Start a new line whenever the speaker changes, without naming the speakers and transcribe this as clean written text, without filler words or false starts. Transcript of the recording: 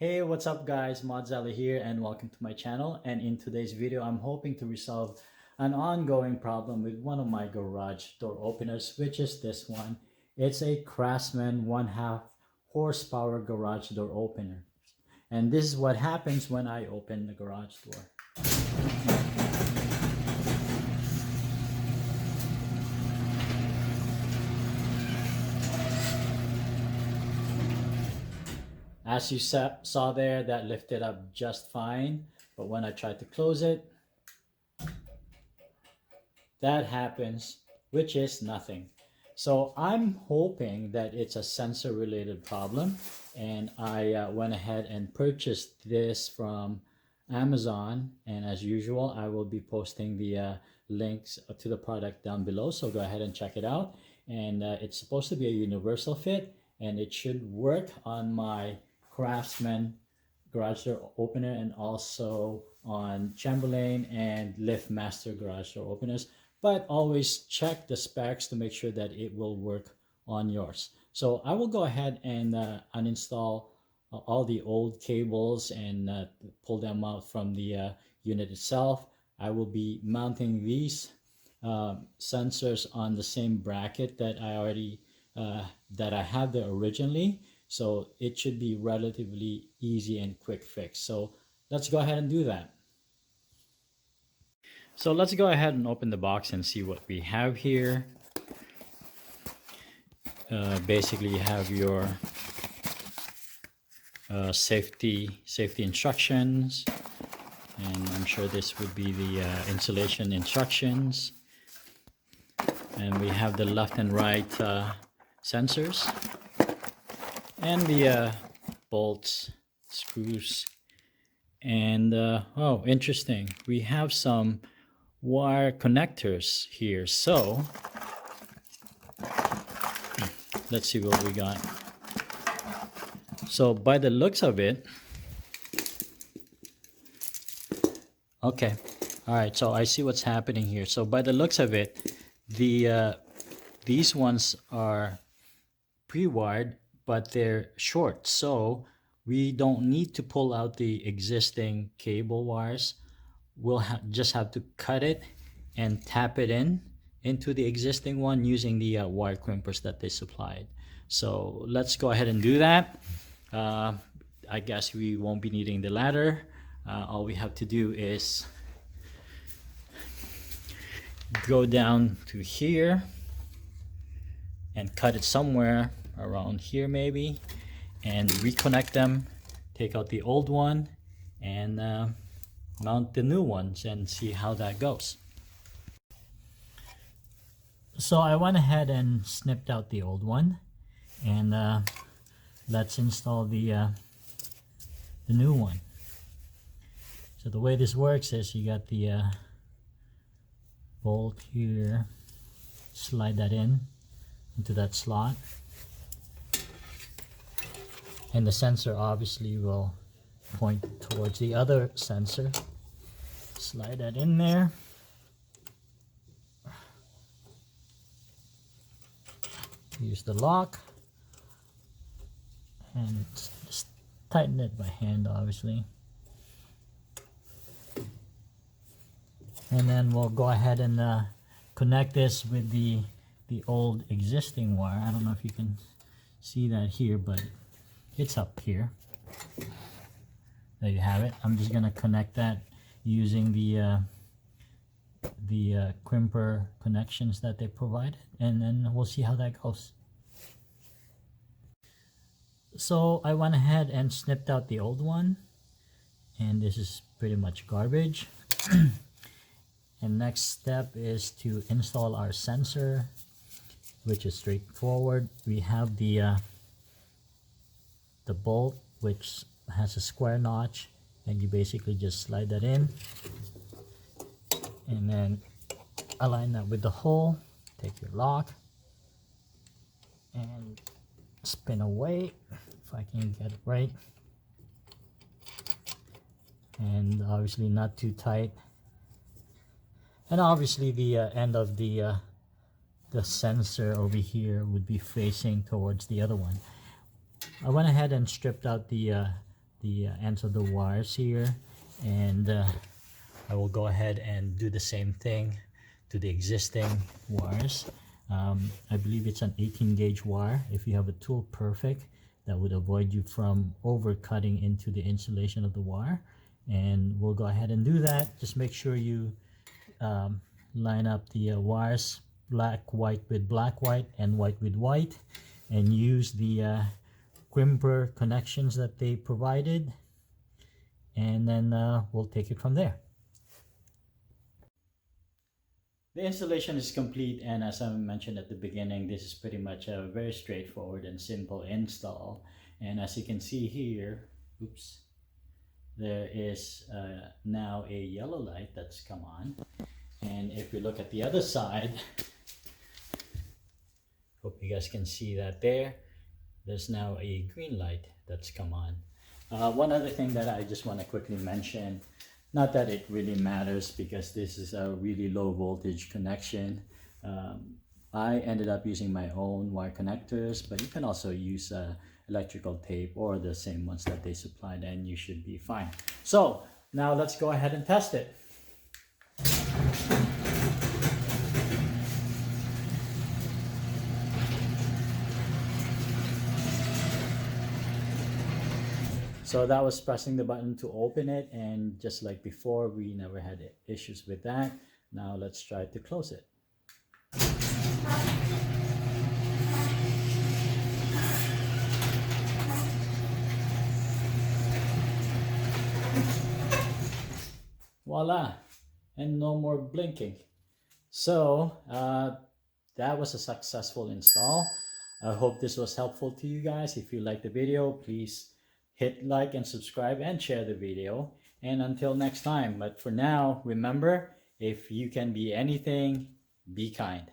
Hey, what's up guys? Modzella here and welcome to my channel. And in today's video, I'm hoping to resolve an ongoing problem with one of my garage door openers, which is this one. It's a Craftsman 1/2 horsepower garage door opener. And this is what happens when I open the garage door. As you saw there, that lifted up just fine. But when I tried to close it, that happens, which is nothing. So I'm hoping that it's a sensor related problem, and I went ahead and purchased this from Amazon, and as usual I will be posting the links to the product down below, so go ahead and check it out. And it's supposed to be a universal fit, and it should work on my Craftsman garage door opener and also on Chamberlain and Liftmaster garage door openers. But always check the specs to make sure that it will work on yours. So I will go ahead and uninstall all the old cables and pull them out from the unit itself. I will be mounting these sensors on the same bracket that I have there originally. So it should be relatively easy and quick fix. So let's go ahead and do that. So let's go ahead and open the box and see what we have here. Basically, you have your safety instructions, and I'm sure this would be the installation instructions. And we have the left and right sensors, and the bolts, screws, and oh, interesting, we have some wire connectors here. So let's see what we got. So by the looks of it, okay, all right, so I see what's happening here. So by the looks of it, these ones are pre-wired, but they're short, so we don't need to pull out the existing cable wires. We'll just have to cut it and tap it into the existing one using the wire crimpers that they supplied. So let's go ahead and do that. I guess we won't be needing the ladder. All we have to do is go down to here and cut it somewhere around here maybe, and reconnect them, take out the old one, and mount the new ones and see how that goes. So I went ahead and snipped out the old one, and let's install the new one. So the way this works is you got the bolt here, slide that into that slot, and the sensor obviously will point towards the other sensor. Slide that in there. Use the lock and just tighten it by hand, obviously. And then we'll go ahead and connect this with the old existing wire. I don't know if you can see that here, but it's up here. There you have it. I'm just gonna connect that using the crimper connections that they provided, and then we'll see how that goes. So I went ahead and snipped out the old one, and this is pretty much garbage. And next step is to install our sensor, which is straightforward. We have the bolt, which has a square notch, and you basically just slide that in and then align that with the hole. Take your lock and spin away, if I can get it right, and obviously not too tight. And obviously the end of the sensor over here would be facing towards the other one. I went ahead and stripped out the the ends of the wires here, and I will go ahead and do the same thing to the existing wires. I believe it's an 18 gauge wire. If you have a tool perfect, that would avoid you from over cutting into the insulation of the wire. And we'll go ahead and do that. Just make sure you line up the wires black white with black white and white with white, and use the crimper connections that they provided, and then we'll take it from there. The installation is complete, and as I mentioned at the beginning, this is pretty much a very straightforward and simple install. And as you can see here, oops, there is now a yellow light that's come on. And if we look at the other side, hope you guys can see that there's now a green light that's come on. One other thing that I just want to quickly mention, not that it really matters because this is a really low voltage connection. I ended up using my own wire connectors, but you can also use electrical tape or the same ones that they supplied, and you should be fine. So now let's go ahead and test it. So that was pressing the button to open it, and just like before, we never had issues with that. Now let's try to close it. Voila, and no more blinking. So that was a successful install. I hope this was helpful to you guys. If you liked the video, please hit like and subscribe and share the video. And until next time, but for now, remember, if you can be anything, be kind.